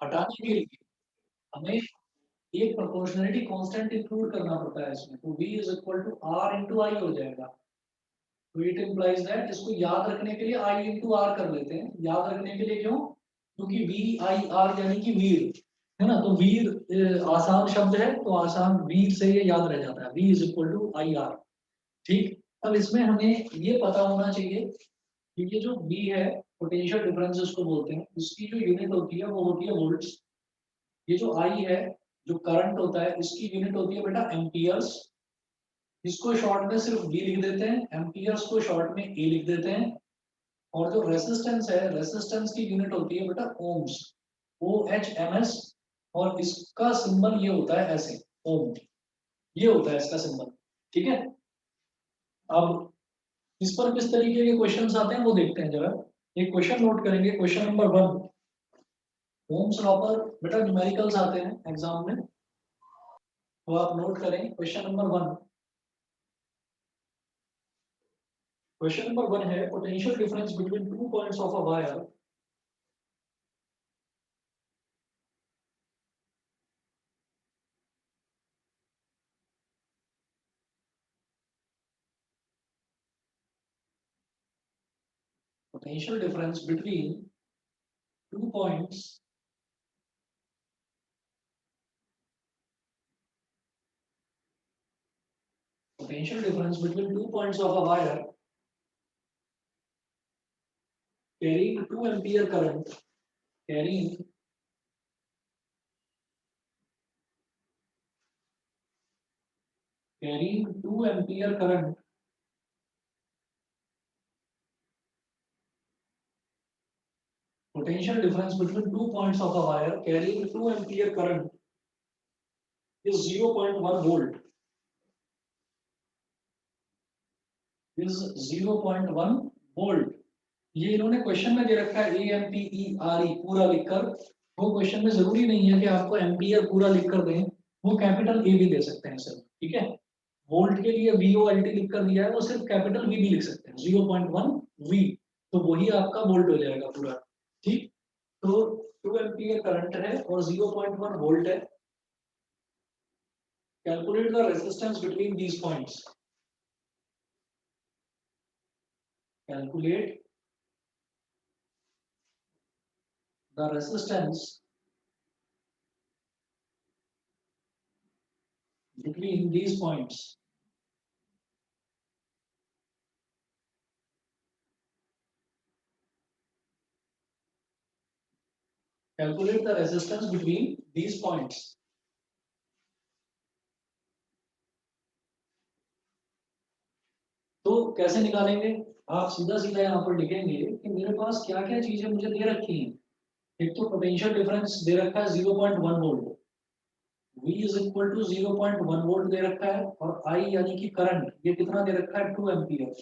हटाने के लिए हमें एक प्रोपोर्शनलिटी कांस्टेंट इंक्लूड करना पड़ता है इसमें, तो v is equal to r into I हो जाएगा। तो इट इम्प्लाइज दैट, इसको याद रखने के लिए i इंटू आर कर लेते हैं। याद रखने के लिए क्यों? क्योंकि v i r यानी कि वीर है ना, तो वीर आसान शब्द है, तो आसान वीर से ये याद रह जाता है, v is equal to I R. ठीक, अब इसमें हमें ये पता होना चाहिए कि ये जो v है, पोटेंशियल डिफरेंस उसको बोलते हैं, उसकी जो यूनिट होती है वो होती है वोल्ट्स। ये जो I है, जो करंट होता है, इसकी यूनिट होती है बेटा एम्पियर्स। इसको शॉर्ट में सिर्फ V लिख देते हैं, एम्पियर्स को शॉर्ट में A लिख देते हैं। और जो रेसिस्टेंस है, रेसिस्टेंस की यूनिट होती है बेटा ओम्स, OHMS। और इसका सिंबल ये होता है ऐसे, ओम, ये होता है इसका सिंबल। ठीक है, अब इस पर किस तरीके के क्वेश्चंस आते हैं वो देखते हैं जरा। एक क्वेश्चन नोट करेंगे, क्वेश्चन नंबर 1। ओम्स लॉ पर बेटा न्यूमेरिकल्स आते हैं एग्जाम में, तो आप नोट करें क्वेश्चन नंबर 1। क्वेश्चन नंबर 1 है, potential difference between two points of a wire. Potential difference between two points potential difference between 2 points of a wire carrying 2 ampere current, carrying carrying 2 ampere current potential difference between 2 points of a wire carrying 2 ampere current is 0.1 volt, is 0.1 volt। ये इन्होंने question में दे रखा है AMPERE पूरा लिखकर। वो question में जरूरी नहीं है कि आपको एम्पियर पूरा लिखकर दें, वो कैपिटल ए भी दे सकते हैं सिर्फ। ठीक है, वोल्ट के लिए VOLT लिख कर दिया है, वो सिर्फ कैपिटल वी भी लिख सकते हैं, 0.1 V, तो वही आपका वोल्ट हो जाएगा पूरा। ठीक, तो 2 एम्पियर करंट है और 0.1 वोल्ट है। Calculate the resistance between these points. Calculate the resistance between these points। Calculate the resistance between these points। तो कैसे निकालेंगे? आप सीधा सीधा यहाँ पर लिखेंगे कि मेरे पास क्या क्या चीजें मुझे दे रखी हैं। एक तो पोटेंशियल डिफरेंस दे रखा है 0.1 volt, V is equal to 0.1 volt दे रखा है, और I यानी कि करंट ये कितना दे रखा है 2 एम्पियर।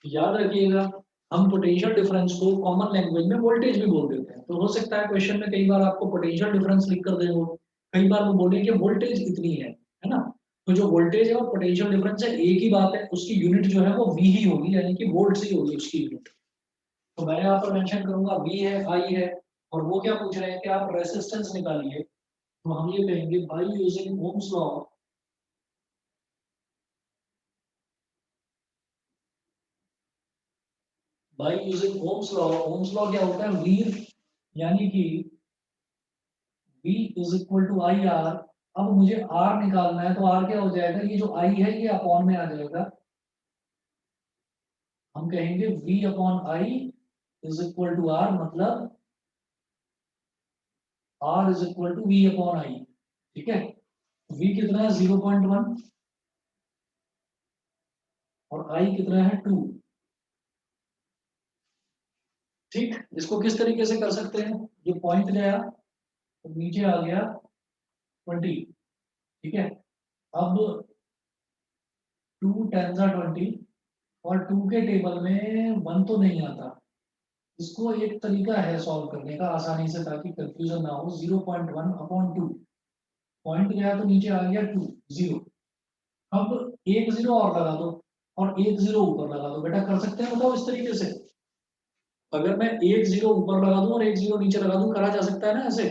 याद रखिएगा, हम पोटेंशियल डिफरेंस को कॉमन लैंग्वेज में वोल्टेज भी बोल देते हैं। तो हो सकता है क्वेश्चन में कई बार आपको पोटेंशियल डिफरेंस लिख कर दे, वो कई बार वो बोले कि वोल्टेज इतनी है ना। तो जो वोल्टेज है और पोटेंशियल डिफरेंस है एक ही बात है, उसकी यूनिट जो है वो V ही होगी, यानी कि वोल्ट से ही होगी उसकी यूनिट। तो मैं यहाँ पर मेंशन करूंगा V है, I है, और वो क्या पूछ रहे हैं कि आप रेसिस्टेंस निकालिए। तो हम ये कहेंगे by using Ohm's law, by using Ohm's law. Ohm's law क्या होता है? V यानी कि V is equal to I R. अब मुझे R निकालना है, तो R क्या हो जाएगा? ये जो I है ये अपॉन में आ जाएगा। हम कहेंगे V upon I is equal to R, मतलब R is equal to V upon I. ठीक है, V कितना है? 0.1, और I कितना है? 2। ठीक, इसको किस तरीके से कर सकते हैं? ये पॉइंट गया तो नीचे आ गया 20। ठीक है, अब 2 10 20, और 2 के टेबल में 1 तो नहीं आता। इसको एक तरीका है सॉल्व करने का आसानी से, ताकि कंफ्यूजन ना हो। 0.1 अपॉन 2, पॉइंट गया तो नीचे आ गया 2 0। अब एक जीरो और लगा दो, और एक जीरो ऊपर लगा दो। बेटा कर सकते हैं, बताओ इस तरीके से। अगर मैं एक जीरो ऊपर लगा दूं और एक जीरो नीचे लगा दूं, करा जा सकता है ना ऐसे?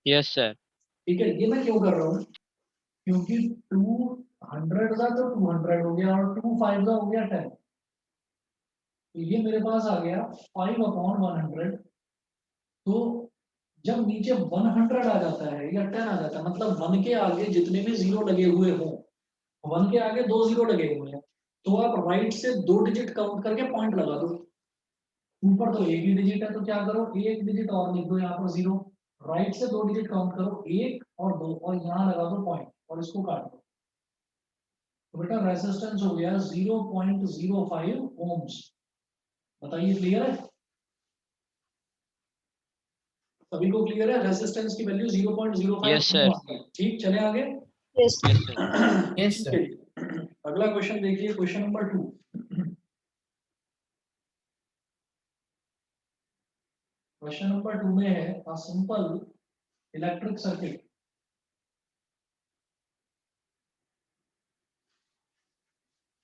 Yes sir. ठीक है, ये मैं क्यों कर रहा हूँ, क्योंकि 200 का तो 200 हो गया और 25 का हो गया 10, तो ये मेरे पास आ गया 5/100। तो जब नीचे 100 आ जाता है या 10 आ जाता है, मतलब 1 के आगे जितने भी जीरो लगे हुए हों, 1 के आगे 2 जीरो लगे हुए हैं, तो आप राइट से 2 डिजिट काउंट करके पॉइंट लगा दो। ऊपर तो एक ही डिजिट है, तो क्या करो, एक डिजिट और लिख दो यहाँ पर 0। राइट से 2 डिजिट काउंट करो, 1 और 2, और यहाँ लगा दो पॉइंट और इसको काट दो। तो बेटा रेसिस्टेंस हो गया 0.05 ओम्स। बताइए क्लियर है? सभी को क्लियर है? रेसिस्टेंस की वैल्यू 0.05 यस सर। ओम। ठीक, चले आगे। Yes yes sir. Yes sir. अगला क्वेश्चन देखिए, क्वेश्चन नंबर 2। क्वेश्चन नंबर 2 में है a simple electric circuit.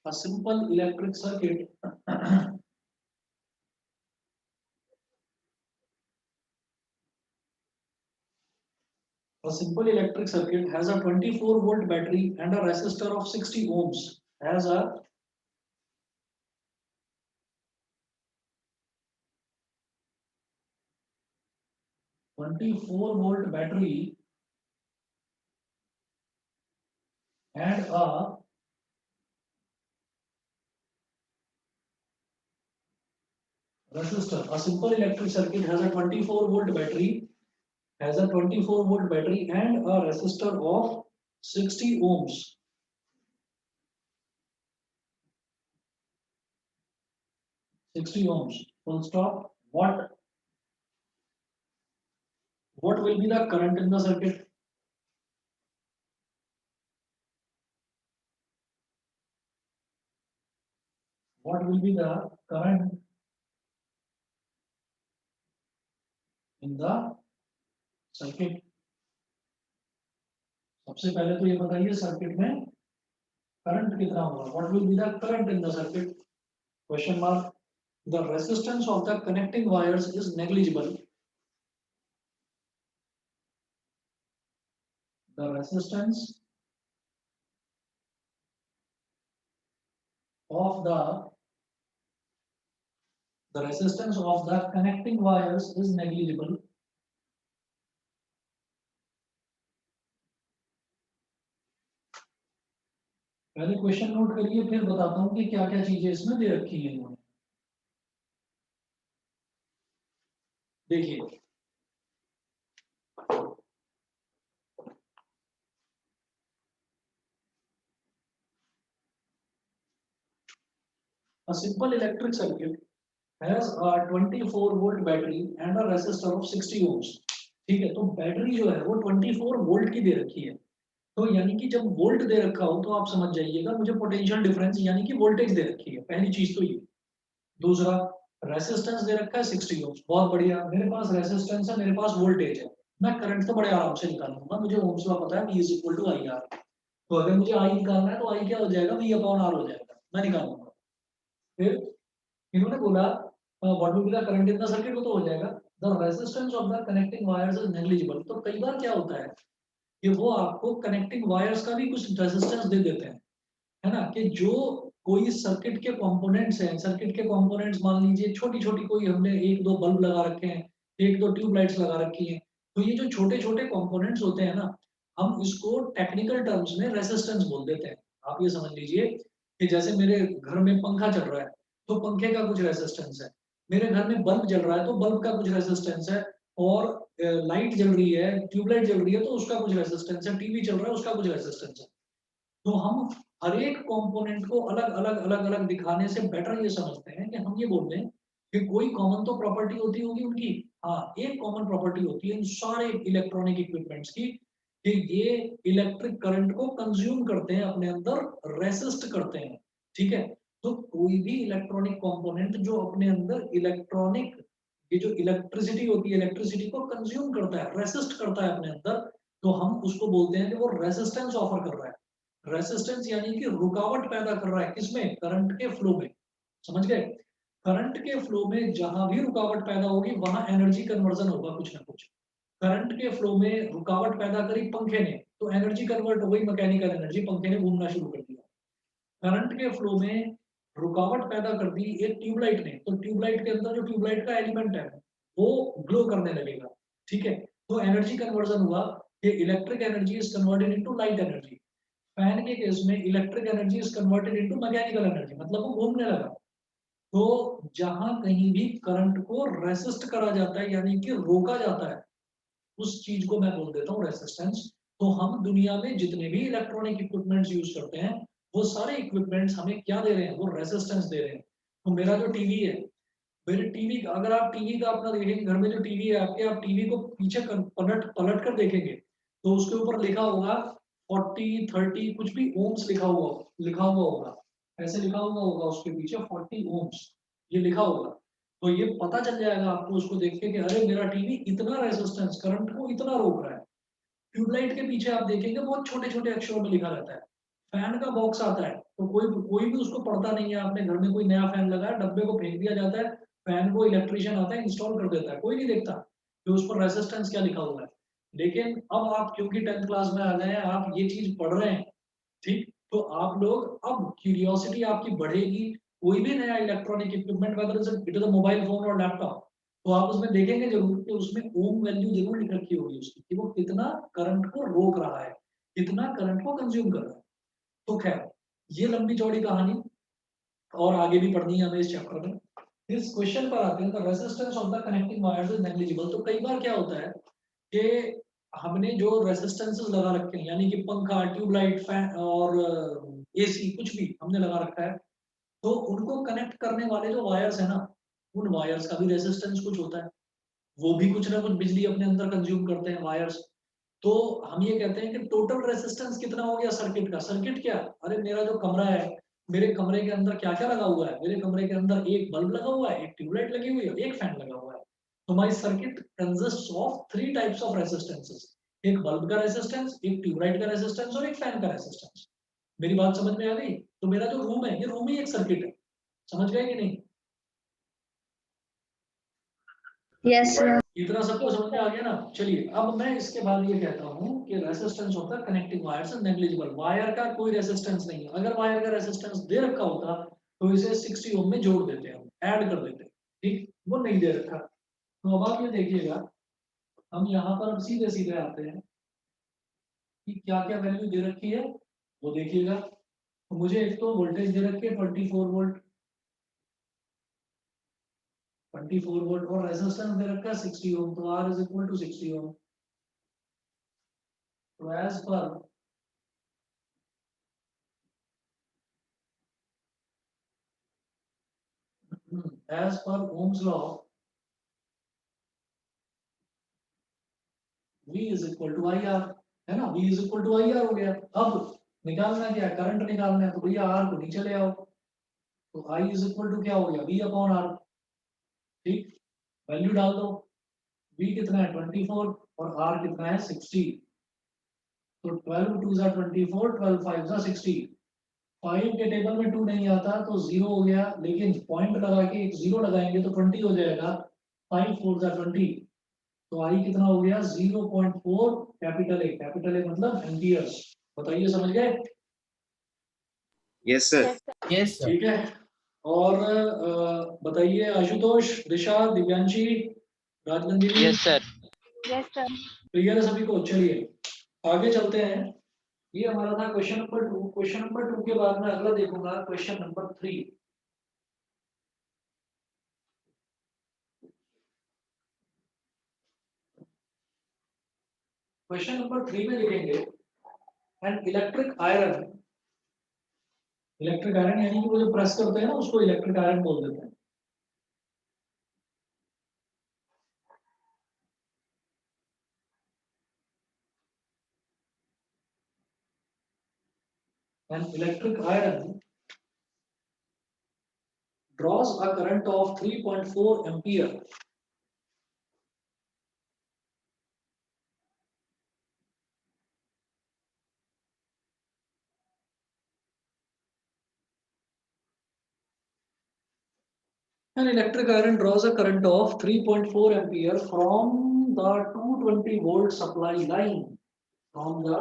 A simple electric circuit a simple electric circuit has a 24-volt battery and a resistor of 60 ohms. Has a 24-volt battery and a resistor. A simple electric circuit has a 24-volt battery, and a resistor of 60 ohms. 60 ohms. Full stop. What will be the current in the circuit? What will be the current in the circuit? सबसे पहले तो ये बताइए circuit में current कितना होगा? What will be the current in the circuit? Question mark. The resistance of the connecting wires is negligible. The resistance of the connecting wires is negligible. पहले question note करिए, फिर बताता हूँ कि क्या क्या चीजें इसमें दे रखी है इन्होंने। देखिए, a simple electric circuit has a 24-volt battery and a resistor of 60 ohms। ठीक है, तो बैटरी जो है वो 24 वोल्ट की दे रखी है। तो यानी कि जब वोल्ट दे रखा हो तो आप समझ जाइएगा मुझे पोटेंशियल डिफरेंस यानी कि वोल्टेज दे रखी है, पहली चीज तो ये। दूसरा, रेसिस्टेंस दे रखा है 60 ओम्स। बहुत बढ़िया, मेरे पास रेसिस्टेंस है, मेरे पास वोल्टेज है, मैं करंट तो बड़े आराम से निकाल लूंगा, मुझे ओम्स लॉ पता है, V is equal to I R. तो अगर मुझे आई निकालना है तो आई क्या हो जाएगा, V अपॉन आर हो जाएगा, मैं निकाल लूंगा। फिर इन्होंने बोला what will be the current in the circuit, वो तो हो जाएगा। The resistance of the connecting wires is negligible. तो कई बार क्या होता है कि वो आपको कनेक्टिंग वायर्स का भी कुछ रेजिस्टेंस दे देते हैं, है ना, कि जो कोई सर्किट के कंपोनेंट्स हैं, सर्किट के कंपोनेंट्स मान लीजिए छोटी छोटी, कोई हमने एक दो बल्ब लगा रखे हैं, एक दो ट्यूबलाइट्स लगा रखी हैं, तो ये जो छोटे छोटे कंपोनेंट्स होते हैं ना, हम इसको टेक्निकल टर्म्स में रेजिस्टेंस बोल देते हैं। आप ये समझ लीजिए कि जैसे मेरे घर में पंखा चल रहा है तो पंखे का कुछ रेजिस्टेंस है, मेरे घर में बल्ब जल रहा है तो बल्ब का कुछ रेजिस्टेंस है, और लाइट जल रही है, ट्यूबलाइट जल रही है तो उसका कुछ रेजिस्टेंस है, टीवी चल रहा है उसका कुछ रेजिस्टेंस है। तो हम हर एक कंपोनेंट को अलग अलग अलग अलग दिखाने से बेटर ये समझते हैं कि हम ये बोल रहे हैं कि कोई कॉमन तो प्रॉपर्टी होती होगी उनकी। हाँ, एक कॉमन प्रॉपर्टी होती है इन सारे इलेक्ट्रॉनिक इक्विपमेंट्स की, कि ये इलेक्ट्रिक करंट को कंज्यूम करते हैं, अपने अंदर रेसिस्ट करते हैं। ठीक है, तो कोई भी इलेक्ट्रॉनिक कंपोनेंट जो अपने अंदर इलेक्ट्रॉनिक, ये जो इलेक्ट्रिसिटी होती है, इलेक्ट्रिसिटी को कंज्यूम करता है, रेसिस्ट करता है अपने अंदर, तो हम उसको बोलते हैं कि वो रेसिस्टेंस ऑफर कर रहा है। रेसिस्टेंस यानी कि रुकावट पैदा कर रहा है, किसमें? करंट के फ्लो में। समझ गए? करंट के फ्लो में जहां भी रुकावट पैदा होगी वहां एनर्जी कन्वर्जन होगा कुछ ना कुछ। करंट के फ्लो में रुकावट पैदा करी पंखे ने, तो एनर्जी कन्वर्ट हो गई मैकेनिकल एनर्जी, पंखे ने घूमना शुरू कर दिया। करंट के फ्लो में रुकावट पैदा कर दी एक ट्यूबलाइट ने, तो ट्यूबलाइट के अंदर जो ट्यूबलाइट का एलिमेंट है वो ग्लो करने लगेगा, ठीक है। तो एनर्जी कन्वर्जन हुआ कि electric energy is converted into light energy. Fan के केस में electric energy is converted into mechanical energy, मतलब वो घूमने लगा। तो जहां कहीं भी करंट को रेसिस्ट करा जाता है यानी कि रोका जाता है, उस चीज को मैं बोल देता हूँ रेसिस्टेंस। तो हम दुनिया में जितने भी इलेक्ट्रॉनिक इक्विपमेंट्स यूज करते हैं, वो सारे इक्विपमेंट्स हमें क्या दे रहे हैं, वो रेसिस्टेंस दे रहे हैं। तो मेरा जो टीवी है, मेरे टीवी का अगर आप टीवी का अपना देखेंगे, घर में जो टीवी है आपके, आप टीवी को पीछे पलट पलट कर देखेंगे तो उसके ऊपर लिखा होगा 40 30 कुछ भी ओम्स लिखा हुआ होगा, ऐसे लिखा हुआ होगा उसके पीछे 40 ओम्स, ये लिखा होगा। तो ये पता चल जाएगा आपको उसको देख के कि अरे मेरा टीवी इतना रेजिस्टेंस करंट को इतना रोक रहा है। ट्यूबलाइट के पीछे आप देखेंगे बहुत छोटे छोटे अक्षरों में लिखा रहता है। फैन का बॉक्स आता है तो कोई भी उसको पढ़ता नहीं है। आपने घर में कोई नया फैन लगा है, डब्बे को फेंक दिया जाता है, फैन को इलेक्ट्रिशियन आता है इंस्टॉल कर देता है, कोई नहीं देखता कि उस पर रेजिस्टेंस क्या लिखा हुआ है। लेकिन अब आप क्योंकि 10th क्लास में आ गए हैं, आप ये चीज पढ़ रहे हैं, ठीक, तो आप लोग अब क्यूरियोसिटी आपकी बढ़ेगी। कोई भी नया electronic equipment whether it is a mobile phone और लैपटॉप, तो आप उसमें देखेंगे जरूर कि उसमें ओम वैल्यू जरूर लिख रखी होगी उसकी कि वो कितना करंट को रोक रहा है, कितना करंट को कंज्यूम कर रहा है। तो खैर, ये लंबी चौड़ी कहानी, और आगे भी पढ़नी है हमें इस चैप्टर में। इस क्वेश्चन पर आते हैं, the resistance of the connecting wires is negligible. तो कई बार क्या होता है कि हमने जो रेजिस्टेंसेस लगा रखे हैं, यानी कि पंखा, ट्यूबलाइट, फैन और एसी कुछ भी हमने लगा रखा है, तो उनको कनेक्ट करने वाले जो वायर्स है ना, उन वायर्स का भी रेजिस्टेंस कुछ होता है, वो भी कुछ ना कुछ बिजली अपने अंदर कंज्यूम करते हैं वायर्स। तो हम ये कहते हैं कि टोटल रेजिस्टेंस कितना हो गया सर्किट का। सर्किट क्या, अरे मेरा जो कमरा है, मेरे कमरे के अंदर क्या क्या लगा हुआ है, मेरे कमरे के अंदर एक बल्ब लगा हुआ है, एक ट्यूबलाइट लगी हुई है, एक फैन लगा हुआ है। तो my circuit consist of 3 types of resistances, एक बल्ब का रेजिस्टेंस, एक ट्यूबलाइट का रेजिस्टेंस और एक फैन का रेजिस्टेंस। मेरी बात समझ में आ गई। तो मेरा जो रूम है, ये रूम ही एक सर्किट है, समझ गए कि नहीं। Yes sir. इतना सबको समझ में आ गया ना। चलिए अब मैं इसके बाद ये कहता हूँ कि रेजिस्टेंस होता है कनेक्टिंग वायर्स नेग्लिजिबल। वायर का कोई रेजिस्टेंस नहीं है। अगर वायर का रेजिस्टेंस दे रखा होता तो इसे 60 ओम में जोड़ देते हैं, ऐड कर देते हैं, ठीक, वो नहीं दे रखा। तो अब आप ये देखिएगा, हम यहाँ पर अब सीधे सीधे आते हैं कि क्या क्या वैल्यू दे रखी है, वो देखिएगा। तो मुझे एक तो वोल्टेज दे रखी है 24 वोल्ट, 24 वोल्ट, और रेजिस्टेंस दे रखा है 60 ओम, तो R इज इक्वल टू 60 ओम। तो as per Ohm's law, V is equal to IR, है ना, V is equal to IR हो गया। अब निकालना क्या है, करंट निकालना है, तो भैया R को नीचे ले आओ, तो I is equal to क्या हो गया, V अपॉन R, ठीक, वैल्यू डाल दो। V कितना है 24 और R कितना है 60, तो 12 2 जा 24, 12 5 जा 60। 5 के टेबल में 2 नहीं आता तो 0 हो गया, लेकिन पॉइंट लगा के एक 0 लगाएंगे तो 20 हो जाएगा। 5 4 जा 20, तो आई कितना हो गया 0.4 कैपिटल ए मतलब एम्पियर्स। बताइए समझ गए। Yes sir. Yes sir. ठीक है। और बताइए Ashutosh, Disha, Divyanshi, Rajnandini. Yes sir. Yes sir. Clear है सभी को। चलिए आगे चलते हैं। ये हमारा था क्वेश्चन नंबर 2। क्वेश्चन नंबर 2 के बाद में अगला देखूंगा क्वेश्चन नंबर 3। क्वेश्चन नंबर 3 में लिखेंगे एन इलेक्ट्रिक आयरन यानी कि वो जो प्रेस करते हैं ना उसको इलेक्ट्रिक आयरन बोल देते हैं। An electric iron draws a current of 3.4 ampere An electric iron draws a current of 3.4 ampere from the 220 volt supply line, from the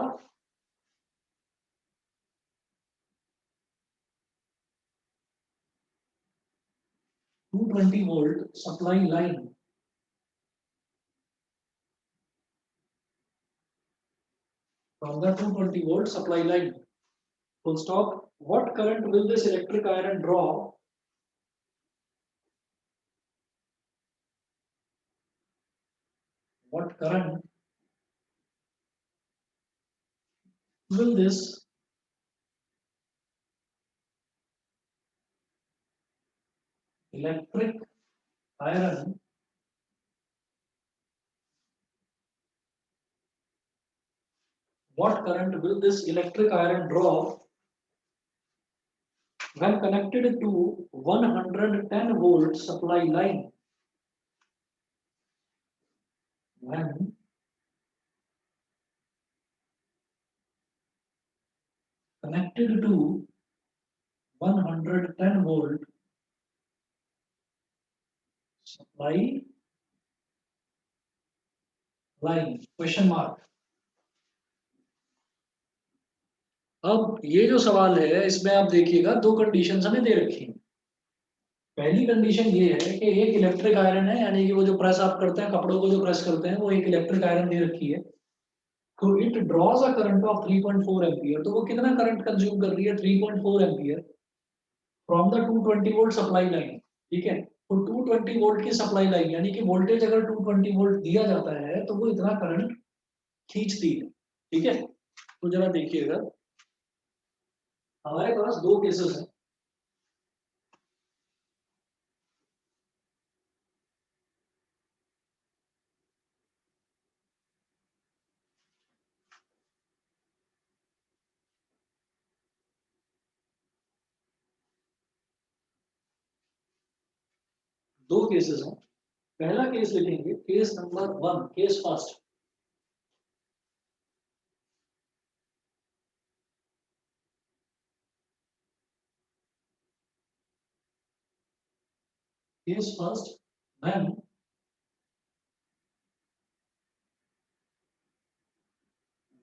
220 volt supply line, from the 220 volt supply line, full stop. What current will this electric iron draw? What current will this electric iron what current will this electric iron draw when connected to 110 volt supply line? When connected to 110 volt supply line? Question mark. अब ये जो सवाल है इसमें आप देखिएगा दो conditions हमें दे रखी हैं। पहली कंडीशन ये है कि एक इलेक्ट्रिक आयरन है, यानी कि वो जो प्रेस आप करते हैं, कपड़ों को जो प्रेस करते हैं, वो एक इलेक्ट्रिक आयरन दे रखी है। तो it draws a current of 3.4 ampere. तो वो कितना करंट कंज्यूम कर रही है? 3.4 ampere from the 220 volt supply line. ठीक है, तो 220 वोल्ट की सप्लाई लाइन, यानी कि वोल्टेज अगर 220 वोल्ट दिया जाता है तो वो इतना करंट खींचती है। ठीक है, तो जरा देखिएगा, हमारे पास दो केसेस हैं। दो केसेस हैं। पहला केस लिखेंगे, case number 1, case first. Case first, when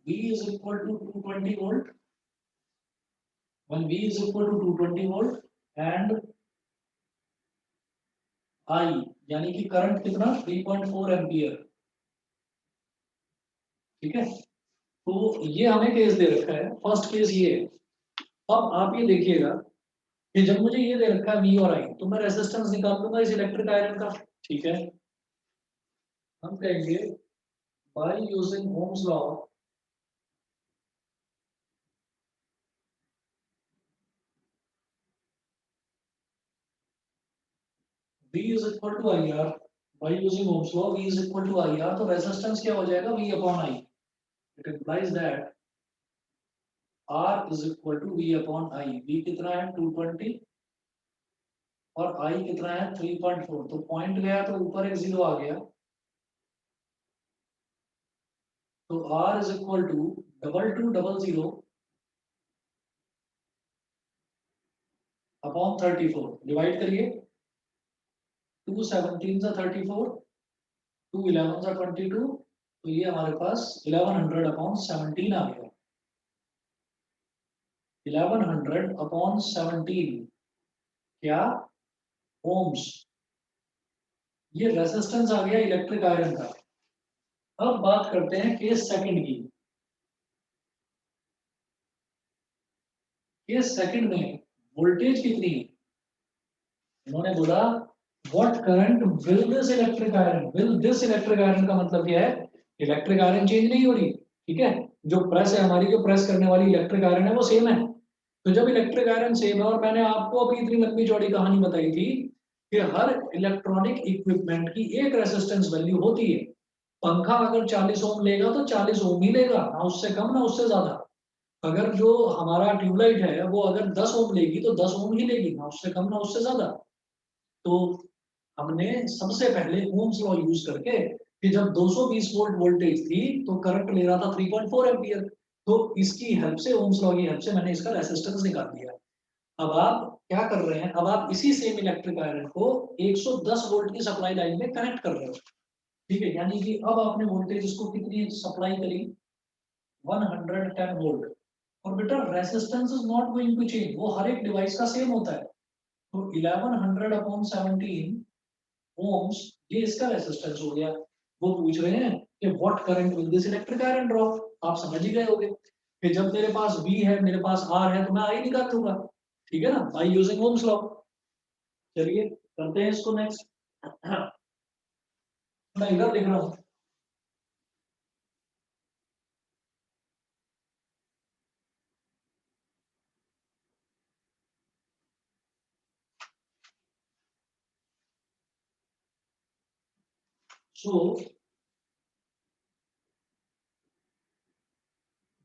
V is equal to 220 volt, when V is equal to 220 volt and I यानी कि करंट कितना? 3.4 एम्पियर। ठीक है, तो ये हमें केस दे रखा है, फर्स्ट केस ये है। अब आप ये देखिएगा कि जब मुझे ये दे रखा है V और I, तो मैं रेजिस्टेंस निकाल लूंगा इस इलेक्ट्रिक आयरन का। ठीक है, हम कहेंगे by using Ohm's law, V is equal to IR, by using Ohm's law V is equal to IR, तो रेजिस्टेंस क्या हो जाएगा? V upon I. It implies that R is equal to V upon I. V कितना है? 220 और I कितना है? 3.4। तो पॉइंट गया तो ऊपर एक जीरो आ गया, तो R is equal to 2200 upon 34। Divide करिए, 2 17 सा 34, 2 11 सा 22, तो ये हमारे पास 1100 अपॉन 17 आ गया। 1100 अपॉन 17 क्या? ओम्स। ये रेजिस्टेंस आ गया इलेक्ट्रिक आयरन का। अब बात करते हैं केस सेकंड की। केस सेकंड में वोल्टेज कितनी है? इन्होंने बोला what current will this electric iron, will this electric iron का मतलब क्या है? इलेक्ट्रिक आयरन चेंज नहीं हो रही। ठीक है, जो प्रेस है हमारी, जो प्रेस करने वाली इलेक्ट्रिक आयरन है वो सेम है। तो जब इलेक्ट्रिक आयरन सेम है, और मैंने आपको अभी इतनी लंबी चौड़ी कहानी बताई थी कि हर इलेक्ट्रॉनिक इक्विपमेंट की एक रेजिस्टेंस वैल्यू होती है। पंखा अगर 40 ओम लेगा तो 40 ओम ही लेगा, ना उससे कम ना उससे ज्यादा। अगर जो हमारा ट्यूबलाइट है वो अगर 10 ओम लेगी तो 10 ओम ही लेगी, ना उससे कम ना उससे ज्यादा। तो हमने सबसे पहले ओम्स लॉ यूज करके कि जब 220 वोल्ट वोल्टेज थी तो करंट ले रहा था 3.4 एम्पियर, तो इसकी हेल्प से, ओम्स लॉ की हेल्प से मैंने इसका रेजिस्टेंस निकाल दिया। अब आप क्या कर रहे हैं? अब आप इसी सेम इलेक्ट्रिक आयरन को 110 वोल्ट की सप्लाई लाइन में कनेक्ट कर रहे हो। ठीक है, यानी कि अब आपने वोल्टेज इसको कितनी सप्लाई करी 110 वोल्ट, और बेटा resistance is not going to change, वो हर एक डिवाइस का सेम होता है। तो 1100 अपॉन 17 ओम्स, ये इसका रेसिस्टेंस हो गया। वो पूछ रहे हैं कि what current will this electric iron draw, आप समझ ही गए होगे कि जब मेरे पास V है, मेरे पास R है, तो मैं I निकाल लूंगा, ठीक है ना, बाय यूजिंग ओम्स लॉ। चलिए करते हैं इसको नेक्स्ट। मैं इधर लिख रहा हूँ। So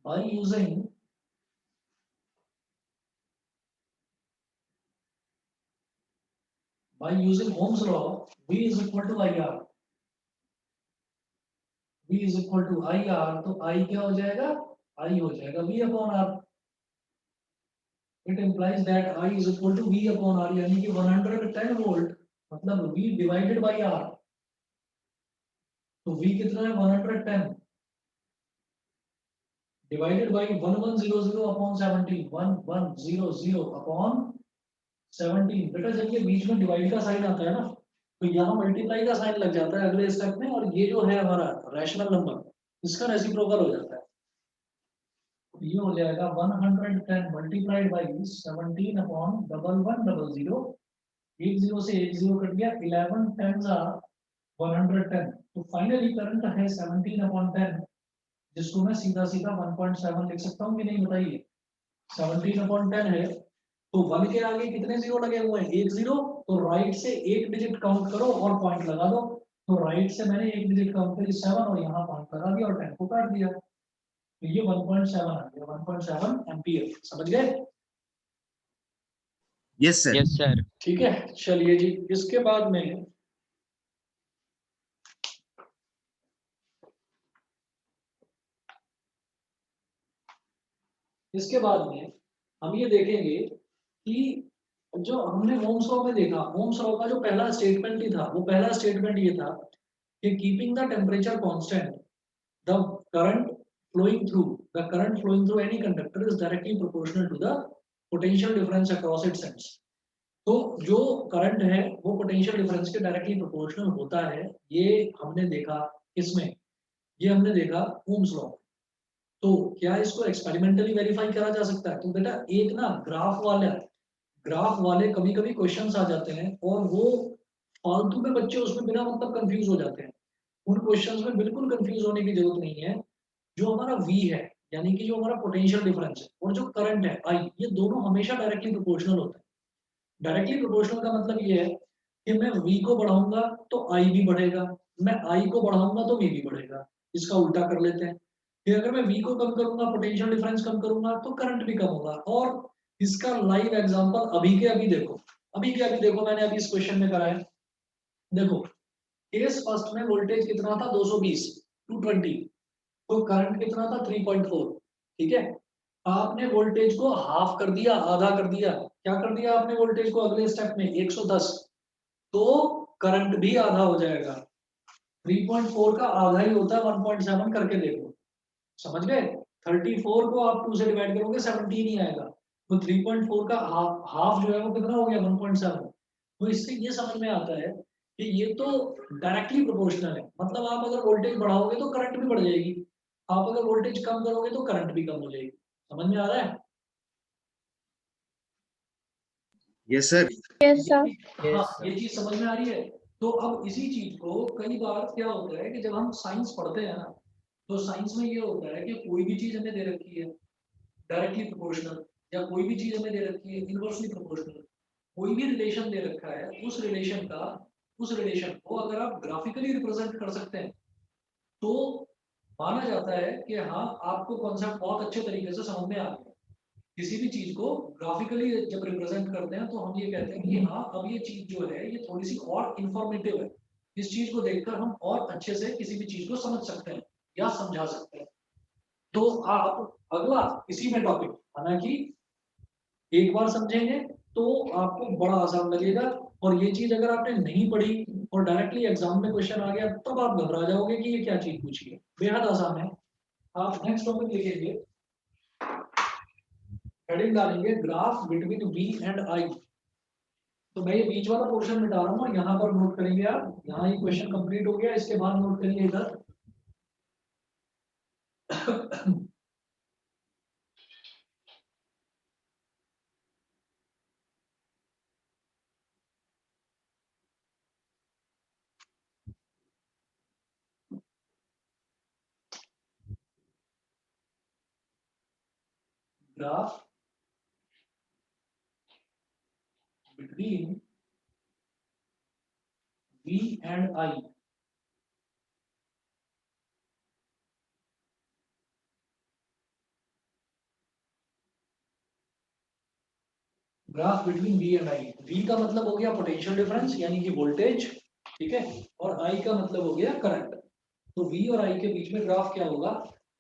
by using Ohm's law, V is equal to IR, V is equal to IR, तो I क्या हो जाएगा, I हो जाएगा V upon R। It implies that I is equal to V upon R, यानी कि 110 वोल्ट मतलब V divided by R, तो V कितना है 110 divided by 1100 upon 17, 1100 upon 17। बेटा जब ये बीच में डिवाइड का साइन आता है ना, तो यहाँ मल्टीप्लाई का साइन लग जाता है अगले स्टेप में, और ये जो है हमारा रैशनल नंबर, इसका रेसिप्रोकल हो जाता है। ये हो जाएगा 110 मल्टीप्लाइड बाई 17 अपॉन 1100, एक जीरो से एक जीरो कट गया, 11 टेन 110, तो फाइनली करंट है 17 अपॉन 10, जिसको मैं सीधा सीधा 1.7 लिख सकता हूँ कि नहीं बताइए। 17 अपॉन 10 है, तो 1 के आगे कितने जीरो लगे हुए हैं, एक जीरो, तो राइट से एक डिजिट काउंट करो और पॉइंट लगा दो। तो राइट से मैंने एक डिजिट काउंट करी 7 और यहाँ पॉइंट लगा दिया और 10 को काट दिया, तो ये 1.7 आ गया, 1.7 एम्पियर। समझ गए? Yes sir. Yes sir. ठीक है, चलिए जी, इसके बाद में हम ये देखेंगे कि जो हमने ओम्स लॉ में देखा, ओम्स लॉ का जो पहला स्टेटमेंट ही था, वो पहला स्टेटमेंट ये था कि keeping the temperature constant, the current flowing through any conductor is directly proportional to the potential difference across its ends। तो जो करंट है वो पोटेंशियल डिफरेंस के डायरेक्टली प्रोपोर्शनल होता है, ये हमने देखा किसमें, ये हमने देखा ओम्स लॉ। तो क्या इसको एक्सपेरिमेंटली वेरीफाई करा जा सकता है? तो बेटा एक ना ग्राफ वाले कभी कभी क्वेश्चंस आ जाते हैं और वो फालतू में बच्चे उसमें बिना मतलब कंफ्यूज हो जाते हैं। उन क्वेश्चंस में बिल्कुल कंफ्यूज होने की जरूरत नहीं है। जो हमारा V है, यानी कि जो हमारा पोटेंशियल डिफरेंस है, और जो करंट है I, ये दोनों हमेशा डायरेक्टली प्रोपोर्शनल होते हैं। डायरेक्टली प्रोपोर्शनल का मतलब ये है कि मैं V को बढ़ाऊंगा तो I भी बढ़ेगा, मैं I को बढ़ाऊंगा तो V भी बढ़ेगा। इसका उल्टा कर लेते हैं कि अगर मैं V को कम करूंगा, पोटेंशियल डिफरेंस कम करूंगा, तो करंट भी कम होगा। और इसका लाइव एग्जांपल अभी के अभी देखो, मैंने अभी इस क्वेश्चन में कराया। देखो केस फर्स्ट में वोल्टेज कितना था 220 220, तो करंट कितना था 3.4। ठीक है, आपने वोल्टेज को हाफ कर दिया, आधा कर दिया। क्या कर दिया आपने वोल्टेज को अगले स्टेप में 110, तो करंट भी आधा हो जाएगा। 3.4 का आधा ही होता है 1.7, करके देखो। समझ गए? 34 को आप 2 से डिवाइड करोगे 17 ही आएगा, तो 3.4 का हाफ जो है वो कितना हो गया 1.7। तो इससे ये समझ में आता है कि ये तो डायरेक्टली प्रोपोर्शनल है, मतलब आप अगर वोल्टेज बढ़ाओगे तो करंट भी बढ़ जाएगी, आप अगर वोल्टेज कम करोगे तो करंट भी कम हो जाएगी। समझ में आ रहा है? Yes sir. Yes, sir. हाँ, ये चीज समझ में आ रही है। तो अब इसी चीज को कई बार क्या होता है कि जब हम साइंस पढ़ते हैं ना, तो साइंस में ये होता है कि कोई भी चीज हमें दे रखी है डायरेक्टली प्रोपोर्शनल, या कोई भी चीज हमें दे रखी है इनवर्सली प्रोपोर्शनल, कोई भी रिलेशन दे रखा है, उस रिलेशन को अगर आप ग्राफिकली रिप्रेजेंट कर सकते हैं, तो माना जाता है कि हाँ आपको कॉन्सेप्ट बहुत अच्छे तरीके से समझ में आ गया। किसी भी चीज को ग्राफिकली जब रिप्रेजेंट करते हैं, तो हम ये कहते हैं कि हाँ अब ये चीज जो है ये थोड़ी सी और इंफॉर्मेटिव है, इस चीज को देखकर हम और अच्छे से किसी भी चीज को समझ सकते हैं या समझा सकते हैं। तो आप अगला इसी में टॉपिक, हालांकि एक बार समझेंगे तो आपको बड़ा आसान लगेगा, और ये चीज अगर आपने नहीं पढ़ी और डायरेक्टली एग्जाम में क्वेश्चन आ गया तब आप घबरा जाओगे कि ये क्या चीज पूछी है। बेहद आसान है। आप नेक्स्ट टॉपिक लिखेंगे, हेडिंग डालेंगे graph between V and I. तो मैं ये बीच वाला पोर्शन मिटा रहा हूँ और यहाँ पर नोट करेंगे आप, यहाँ ये क्वेश्चन कंप्लीट हो गया, इसके बाद नोट करिए इधर। Graph between V and I. Graph between V and I, V का मतलब हो गया पोटेंशियल डिफरेंस यानी कि वोल्टेज, ठीक है, और आई का मतलब हो गया करंट। तो वी और आई के बीच में ग्राफ क्या होगा,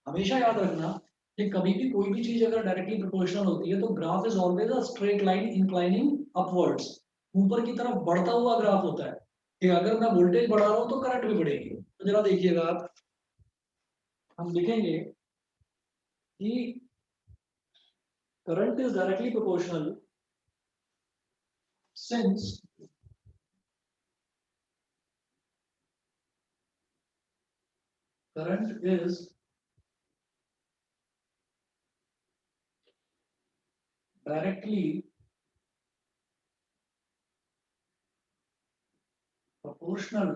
हमेशा याद रखना कि कभी भी कोई भी चीज अगर डायरेक्टली प्रोपोर्शनल होती है तो graph is always a straight line inclining upwards, ऊपर की तरफ बढ़ता हुआ ग्राफ होता है कि अगर मैं वोल्टेज बढ़ा रहा हूं तो करंट भी बढ़ेगी। तो जरा देखिएगा आप, हम लिखेंगे कि current is directly proportional since current is directly proportional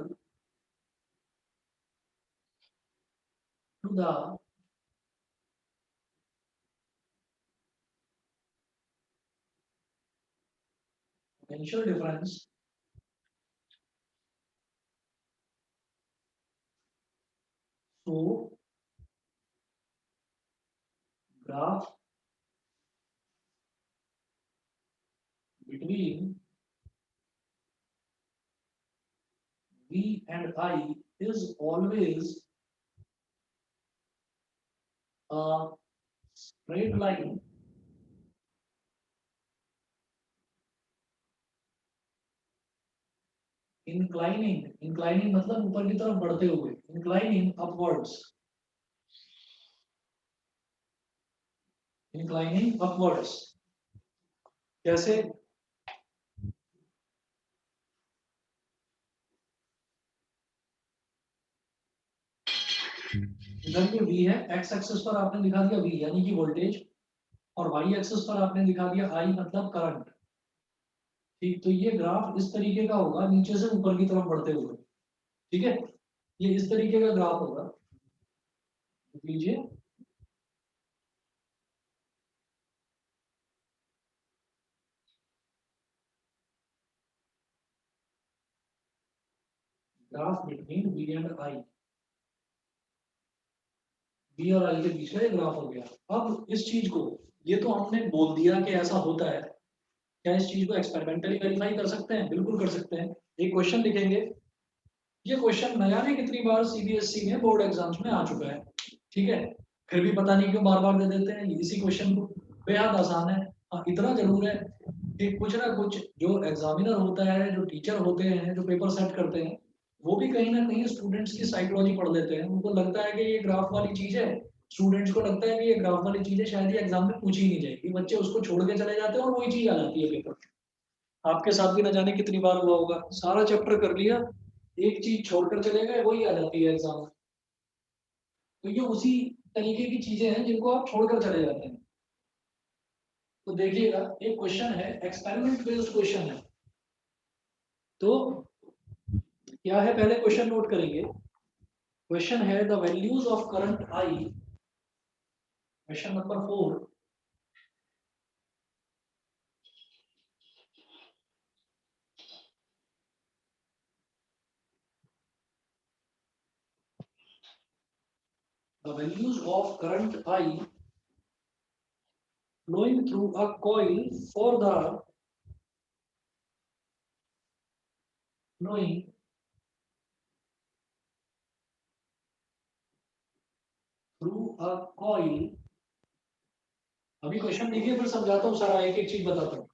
to the potential difference so graph between V and I is always a straight line inclining मतलब ऊपर की तरफ बढ़ते हुए, inclining upwards, inclining upwards। कैसे, इधर जो V है x एक्सिस पर आपने दिखा दिया V यानी कि वोल्टेज, और y एक्सिस पर आपने दिखा दिया I मतलब करंट। ठीक, तो ये ग्राफ इस तरीके का होगा नीचे से ऊपर की तरफ बढ़ते हुए, ठीक है, ये इस तरीके का ग्राफ होगा। लीजिए, graph between V and I, V और आई के बीच का ये ग्राफ हो गया। अब इस चीज को, ये तो हमने बोल दिया कि ऐसा होता है, क्या इस चीज को एक्सपेरिमेंटली वेरीफाई कर सकते हैं? बिल्कुल कर सकते हैं। एक क्वेश्चन लिखेंगे, ये क्वेश्चन न जाने कितनी बार सीबीएसई में बोर्ड एग्जाम्स में आ चुका है, ठीक है, फिर भी पता नहीं क्यों बार बार दे देते हैं इसी क्वेश्चन को। बेहद आसान है। हाँ, इतना जरूर है कि कुछ ना कुछ जो एग्जामिनर होता है, जो टीचर होते हैं, जो पेपर सेट करते हैं, वो भी कहीं ना कहीं स्टूडेंट्स की साइकोलॉजी पढ़ लेते हैं। उनको लगता है कि ये ग्राफ वाली चीज है, स्टूडेंट्स को लगता है कि ये ग्राफ वाली चीज है, शायद ये एग्जाम में पूछी नहीं जाएगी, बच्चे उसको छोड़ के चले जाते हैं और वही चीज आ जाती है पेपर। आपके साथ भी न जाने कितनी बार हुआ होगा, सारा चैप्टर कर लिया, एक चीज छोड़कर चले गए, वही आ जाती है एग्जाम में। तो ये उसी तरीके की चीजें हैं जिनको आप छोड़कर चले जाते हैं। तो देखिएगा, एक क्वेश्चन है, एक्सपेरिमेंट बेस्ड क्वेश्चन है। तो क्या है, पहले क्वेश्चन नोट करेंगे। क्वेश्चन है the values of current I, question number 4। The values of current I flowing through a coil for the flowing through a coil। अभी क्वेश्चन देखिए, फिर समझाता हूँ सारा, एक एक चीज बताता हूँ।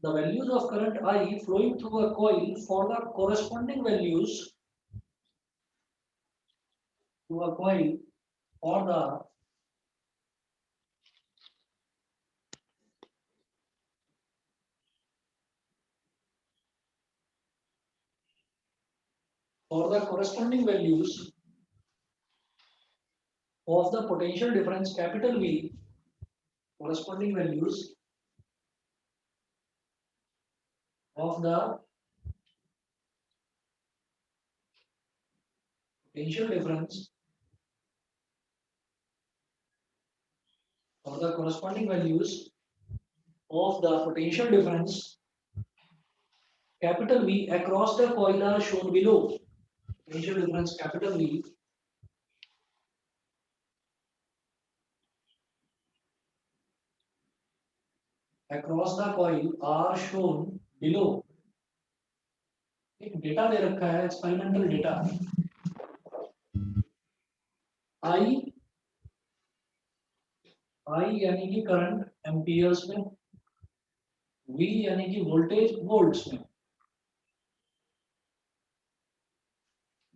the values of current I flowing through a coil for the corresponding values to a coil for the corresponding values of the potential difference capital V, corresponding values of the potential difference or the corresponding values of the potential difference capital V across the coil are shown below. Potential difference capital V across the coil are shown below. एक data दे रखा है, experimental data I यानी कि current amperes में, V यानी कि voltage volts में।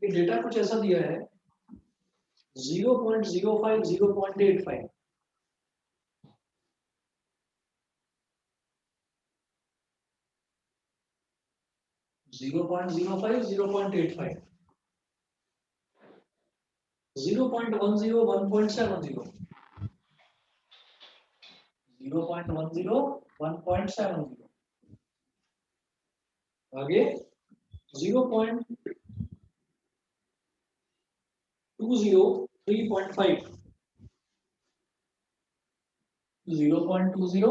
ये डेटा कुछ ऐसा दिया है 0.05 0.85 0.05 0.85 0.10 1.70 0.10 1.70 आगे 0.20 3.5 0.20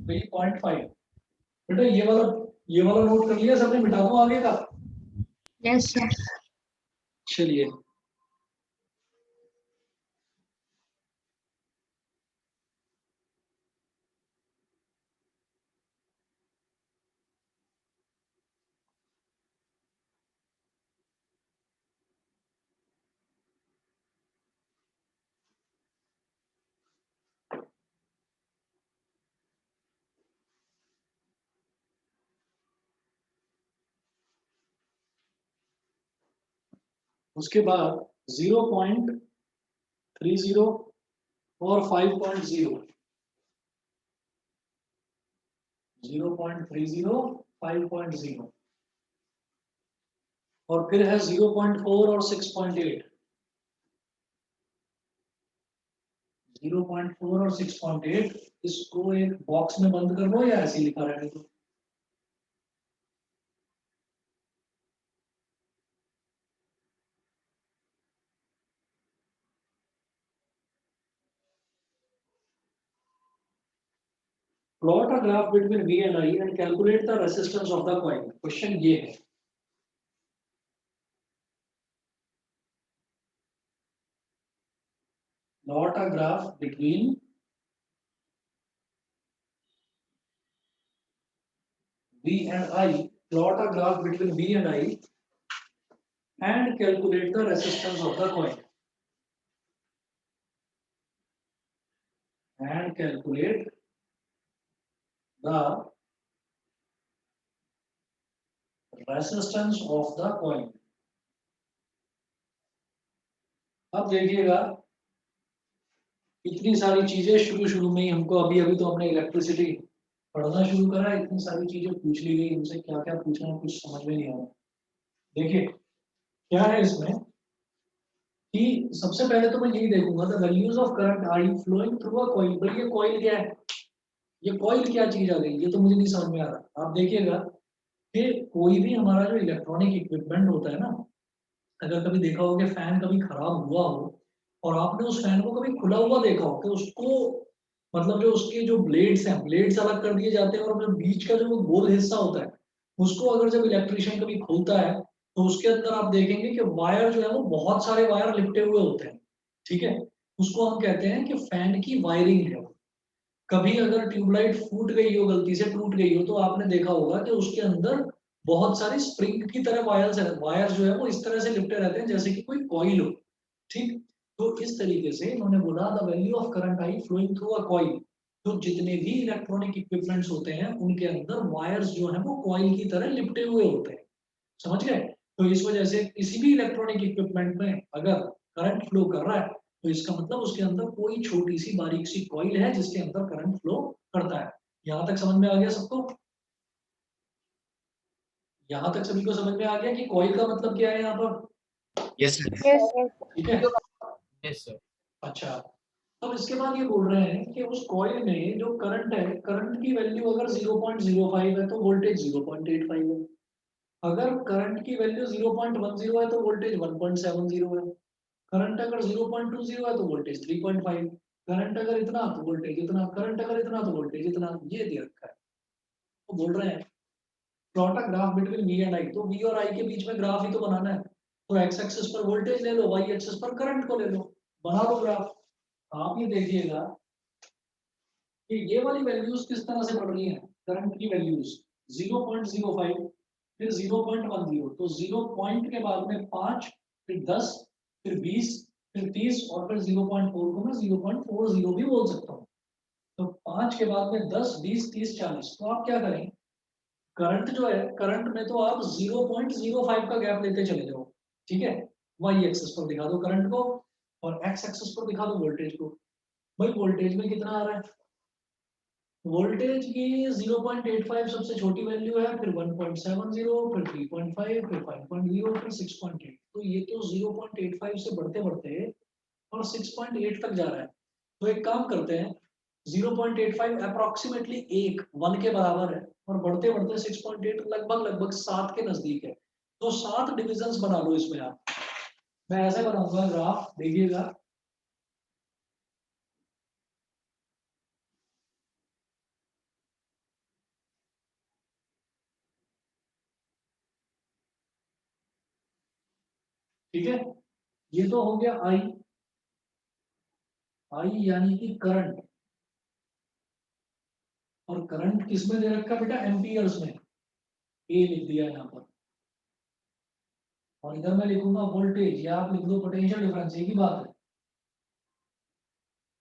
3.5। बेटा ये वाला नोट कर लिया सबने, मिटा दो आगे का। Yes, sir. चलिए उसके बाद 0.30 और 5.0 0.30 5.0 और फिर है 0.4 और 6.8 0.4 और 6.8। इसको एक बॉक्स में बंद कर दो या ऐसे ही लिखा रहने दो। Plot a graph between V and I and calculate the resistance of the coil। Question ये है plot a graph between V and I, plot a graph between V and I and calculate the resistance of the coil and calculate the resistance of the coil। अब देखिएगा इतनी सारी चीजें शुरू में ही हमको अभी तो हमने इलेक्ट्रिसिटी पढ़ना शुरू करा, इतनी सारी चीजें पूछ ली गई हमसे, क्या क्या पूछना है कुछ समझ में नहीं आ रहा। देखिए क्या है इसमें कि सबसे पहले तो मैं यही देखूंगा the values of current I flowing through a coil. भाई ये कॉइल क्या है, ये कॉइल क्या चीज आ गई, ये तो मुझे नहीं समझ में आ रहा। आप देखिएगा कि कोई भी हमारा जो इलेक्ट्रॉनिक इक्विपमेंट होता है ना, अगर कभी देखा हो कि फैन कभी खराब हुआ हो और आपने उस फैन को कभी खुला हुआ देखा हो कि उसको मतलब जो उसके जो ब्लेड्स हैं, ब्लेड्स अलग कर दिए जाते हैं और जो बीच का जो वो गोल हिस्सा होता है उसको अगर जब इलेक्ट्रिशियन कभी खोलता है तो उसके अंदर आप देखेंगे कि वायर जो है वो बहुत सारे वायर लिपटे हुए होते हैं। ठीक है, उसको हम कहते हैं कि फैन की वायरिंग है। कभी अगर ट्यूबलाइट फूट गई हो, गलती से टूट गई हो, तो आपने देखा होगा कि उसके अंदर बहुत सारी स्प्रिंग की तरह वायर जो है वो इस तरह से लिपटे रहते हैं जैसे कि कोई कॉइल हो। ठीक, तो इस तरीके से इन्होंने बोला the value of current I flowing through a coil तो जितने भी इलेक्ट्रॉनिक इक्विपमेंट्स होते हैं उनके अंदर वायर्स जो है वो कॉइल की तरह लिपटे हुए होते हैं, समझ गए। तो इस वजह से किसी भी इलेक्ट्रॉनिक इक्विपमेंट में अगर करंट फ्लो कर रहा है तो इसका मतलब उसके अंदर कोई छोटी सी बारीक सी कॉइल है जिसके अंदर करंट फ्लो करता है। यहाँ तक समझ में आ गया सबको? यहाँ तक सभी को समझ में आ गया कि कॉइल का मतलब क्या है यहाँ पर? Yes, sir. Yes. ठीक है, यस सर। अच्छा। अब इसके बाद ये बोल रहे हैं कि उस कॉइल में जो करंट है, करंट की वैल्यू अगर 0.05 है तो वोल्टेज 0.85 है। अगर करंट की वैल्यू 0.10 है तो वोल्टेज 1.70 है। करंट अगर 0.20 है तो वोल्टेज 3.5। करंट अगर इतना तो वोल्टेज इतना, करंट अगर इतना तो वोल्टेज इतना, ये दे रखा है। तो बोल रहे हैं plot a graph between V and I, तो वी और आई के बीच में ग्राफ ही तो बनाना है। तो एक्स एक्सिस पर वोल्टेज ले लो, वाई एक्सिस पर करंट को ले लो, बना लो ग्राफ। आप ये देखिएगा कि ये वाली वैल्यूज किस तरह से बढ़ रही हैं। करंट की वैल्यूज 0.05, फिर 0.10, तो 0 पॉइंट के बाद में 5, फिर 10, फिर 20, फिर 30 और फिर 0.4 को मैं 0.40 भी बोल सकता हूँ। तो 5 के बाद में 10, 20, 30, 40, तो आप क्या करें, करंट जो है, करंट में तो आप 0.05 का गैप लेते चले जाओ, ठीक है। वाई एक्सिस पर दिखा दो करंट को और एक्स एक्सिस पर दिखा दो वोल्टेज को। भाई वोल्टेज में कितना आ रहा है, वोल्टेज की 0.85 सबसे छोटी वैल्यू है, फिर 1.70, फिर 3.5, फिर 5.0, फिर 6.8। तो ये तो 0.85 से बढ़ते बढ़ते और 6.8 तक जा रहा है। तो एक काम करते हैं, 0.85 अप्रोक्सीमेटली 1 के बराबर है और बढ़ते बढ़ते 6.8 लगभग लगभग 7 के नजदीक है। तो 7 डिविजन्स बना लो इसमें आप। मैं ऐसे बनाऊंगा ग्राफ, देखिएगा। ठीक है, ये तो हो गया आई, आई यानी कि करंट। और करंट किस में दे रखा है बेटा, एम्पियर्स में, ए लिख दिया यहाँ पर। और इधर मैं लिखूंगा वोल्टेज, या आप लिख दो पोटेंशियल डिफरेंस, एक ही बात है।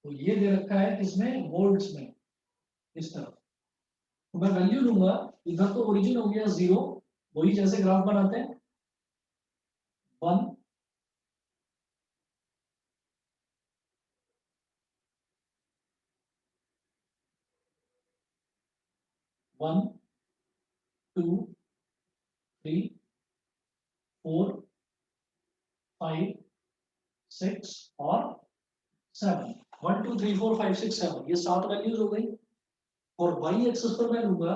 तो ये दे रखा है किसमें, वोल्ट्स में, इस तरफ। तो मैं वैल्यू लूंगा, इधर तो ओरिजिन हो गया 0, वही जैसे ग्राफ बनाते हैं, 1, 1, 2, 3, 4, 5, 6 और 7। 1, 2, 3, 4, 5, 6, 7, ये 7 वैल्यूज हो गई। और वाई एक्सिस पर मैं लूंगा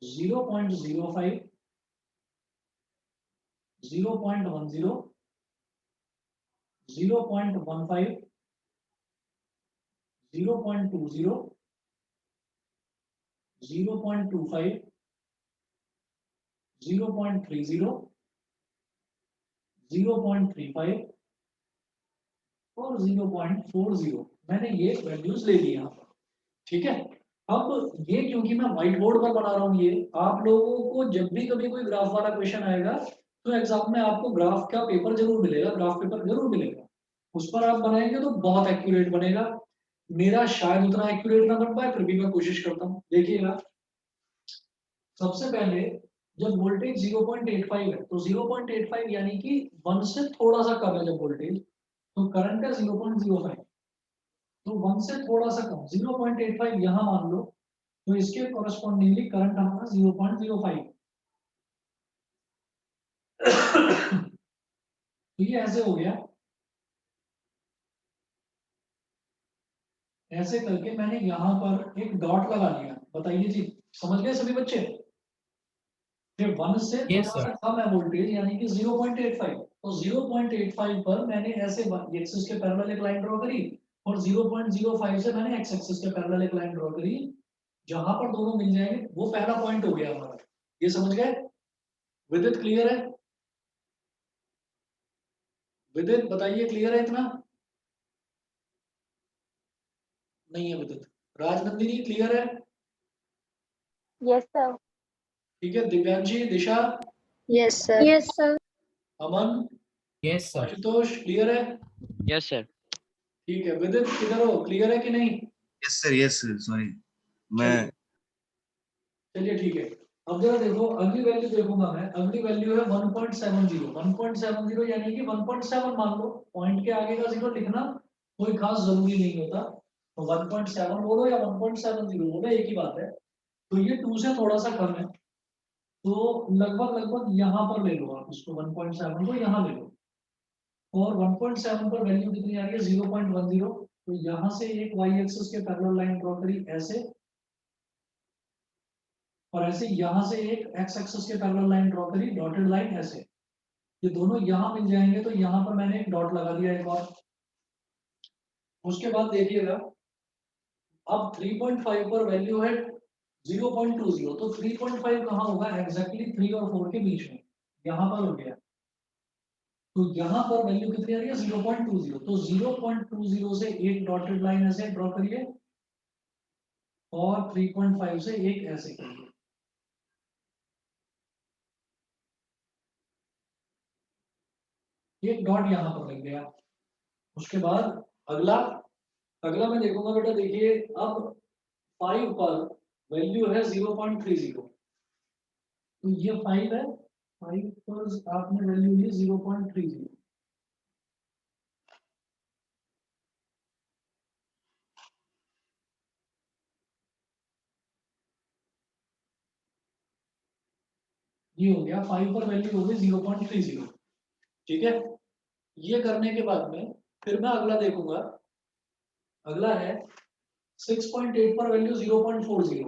0.05, 0.10, 0.15, 0.20, 0.25, 0.30, 0.35 और 0.40। मैंने ये वैल्यूज ले ली यहाँ पर, ठीक है। अब ये क्योंकि मैं व्हाइट बोर्ड पर बना रहा हूँ, ये आप लोगों को जब भी कभी कोई ग्राफ वाला क्वेश्चन आएगा तो एग्जाम में आपको ग्राफ का पेपर जरूर मिलेगा, ग्राफ पेपर जरूर मिलेगा। उस पर आप बनाएंगे तो बहुत एक्यूरेट बनेगा। मेरा शायद उतना एक्यूरेट ना बन पाए, फिर भी मैं कोशिश करता हूँ। देखिएगा, सबसे पहले जब वोल्टेज 0.85 है तो 0.85 यानी कि 1 से थोड़ा सा कम है जब वोल्टेज, तो करंट है 0.05। तो 1 से थोड़ा सा कम 0.85 यहाँ मान लो, तो इसके कॉरेस्पॉन्डिंगली करंट हमारा 0.05। तो ये ऐसे हो गया, ऐसे करके मैंने यहाँ पर एक डॉट लगा लिया। बताइए जी, समझ गए सभी बच्चे? फिर 1 से Yes, थोड़ा सा sir. कम है वोल्टेज यानी कि 0.85, तो 0.85 पर मैंने ऐसे एक्सिस के पैरेलल एक लाइन ड्रॉ करी और 0.05 से मैंने एक्स एक्सिस के पैरेलल एक लाइन ड्रॉ करी। जहां पर दोनों मिल जाएंगे वो पहला पॉइंट हो गया हमारा। ये समझ गए? विदित क्लियर है? विदित बताइए, क्लियर है इतना? नहीं है विदित। राजनंदिनी क्लियर है? Yes, sir. ठीक है, दिव्यांशी, दिशा, Yes, sir. Yes, sir. अमन, Yes, sir. आशुतोष क्लियर है? Yes sir. ठीक है, विदित किधर हो, क्लियर है कि नहीं? यस सर सॉरी मैं चलिए ठीक है। अब जरा देखो अगली वैल्यू देखूंगा मैं, अगली वैल्यू है 1.70। 1.70 यानी कि 1.7 मान लो, पॉइंट के आगे का जीरो लिखना कोई खास जरूरी नहीं होता, तो 1.7 बोलो या 1.70 बोलो एक ही बात है। तो ये 2 से थोड़ा सा कम है, तो लगभग लगभग यहाँ पर ले लो आप इसको, 1.7 को यहाँ ले लो, और 1.7 पर वैल्यू कितनी आ रही है 0.10। तो यहाँ से एक वाई एक्सिस के पैरेलल लाइन ड्रॉ करी ऐसे, और ऐसे यहाँ से एक एक्स एक्सिस के पैरेलल लाइन ड्रॉ करी डॉटेड लाइन ऐसे, ये दोनों यहाँ मिल जाएंगे, तो यहाँ पर मैंने एक डॉट लगा दिया एक और। उसके बाद देखिएगा अब 3.5 पर वैल्यू है 0.20, तो 3.5 कहाँ होगा एग्जैक्टली 3 और 4 के बीच में, यहाँ पर हो गया। तो यहाँ पर वैल्यू कितनी आ रही है 0.20, तो 0.20 से एक डॉटेड लाइन ऐसे ड्रॉ करिए, और 3.5 से एक ऐसे करिए। एक डॉट यहाँ पर लग गया। उसके बाद अगला अगला मैं देखूंगा बेटा, देखिए अब 5 पर वैल्यू है 0.30, तो ये 5 है, 5 पर आपने वैल्यू ली 0.30, ये हो गया 5 पर वैल्यू हो गई 0.30। ठीक है, ये करने के बाद में फिर मैं अगला देखूंगा, अगला है 6.8 पर वैल्यू 0.40,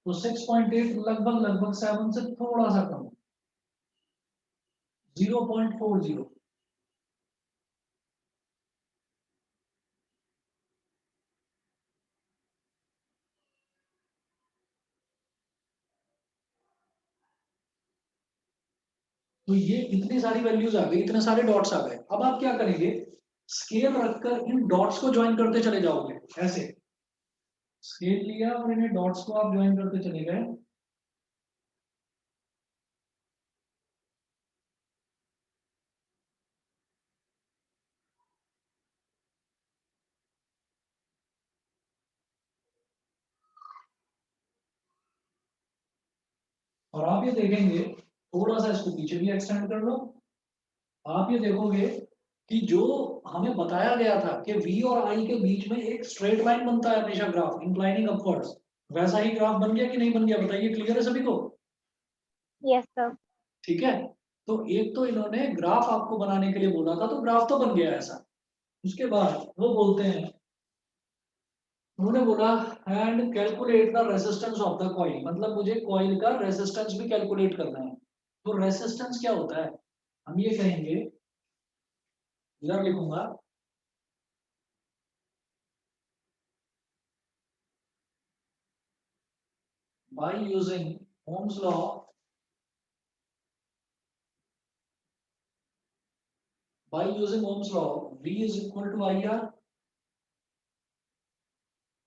तो 6.8 लगभग लगभग 7 से थोड़ा सा कम, 0.40। तो ये इतनी सारी वैल्यूज आ गई, इतने सारे डॉट्स आ गए। अब आप क्या करेंगे, स्केल रखकर इन डॉट्स को ज्वाइन करते चले जाओगे ऐसे, स्केल लिया और इन्हें डॉट्स को आप ज्वाइन करते चले गए। और आप ये देखेंगे, थोड़ा सा इसको पीछे भी एक्सटेंड कर लो, आप ये देखोगे कि जो हमें बताया गया था कि v और i के बीच में एक स्ट्रेट लाइन बनता है हमेशा ग्राफ इंक्लाइनिंग अपवर्ड्स, वैसा ही ग्राफ बन गया कि नहीं बन गया, बताइए, क्लियर है सभी को? Yes, sir. ठीक है, तो एक तो इन्होंने ग्राफ आपको बनाने के लिए बोला था, तो ग्राफ तो बन गया ऐसा। उसके बाद वो बोलते हैं, उन्होंने बोला and calculate the resistance of the coil, मतलब मुझे कॉइल का रेजिस्टेंस भी कैलकुलेट करना है। तो रेजिस्टेंस क्या होता है, हम ये कहेंगे, इधर लिखूंगा, by using Ohm's law, by using Ohm's law V is equal to IR।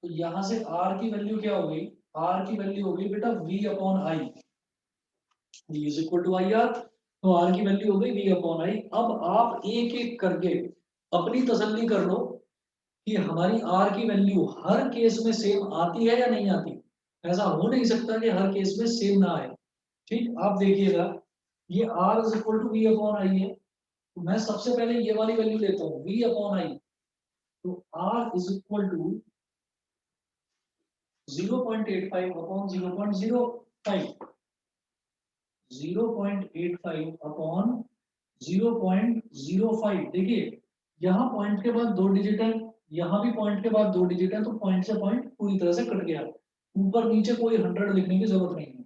तो यहां से R की वैल्यू क्या हो गई, R की वैल्यू हो गई बेटा V upon I, V is equal to IR, तो R की वैल्यू हो गई V अपॉन I। अब आप एक एक करके अपनी तसल्ली कर लो कि हमारी R की वैल्यू हर केस में सेम आती है या नहीं आती। ऐसा हो नहीं सकता कि हर केस में सेम ना आए। ठीक, आप देखिएगा, ये R is equal to V upon I है, तो मैं सबसे पहले ये वाली वैल्यू लेता हूँ V अपॉन I, तो R is equal to 0.85 upon 0.05, 0.85 upon 0.05। देखिए यहाँ पॉइंट के बाद 2 डिजिट है, यहाँ भी पॉइंट के बाद 2 डिजिट है, तो पॉइंट से पॉइंट पूरी तरह से कट गया, ऊपर नीचे कोई 100 लिखने की जरूरत नहीं है।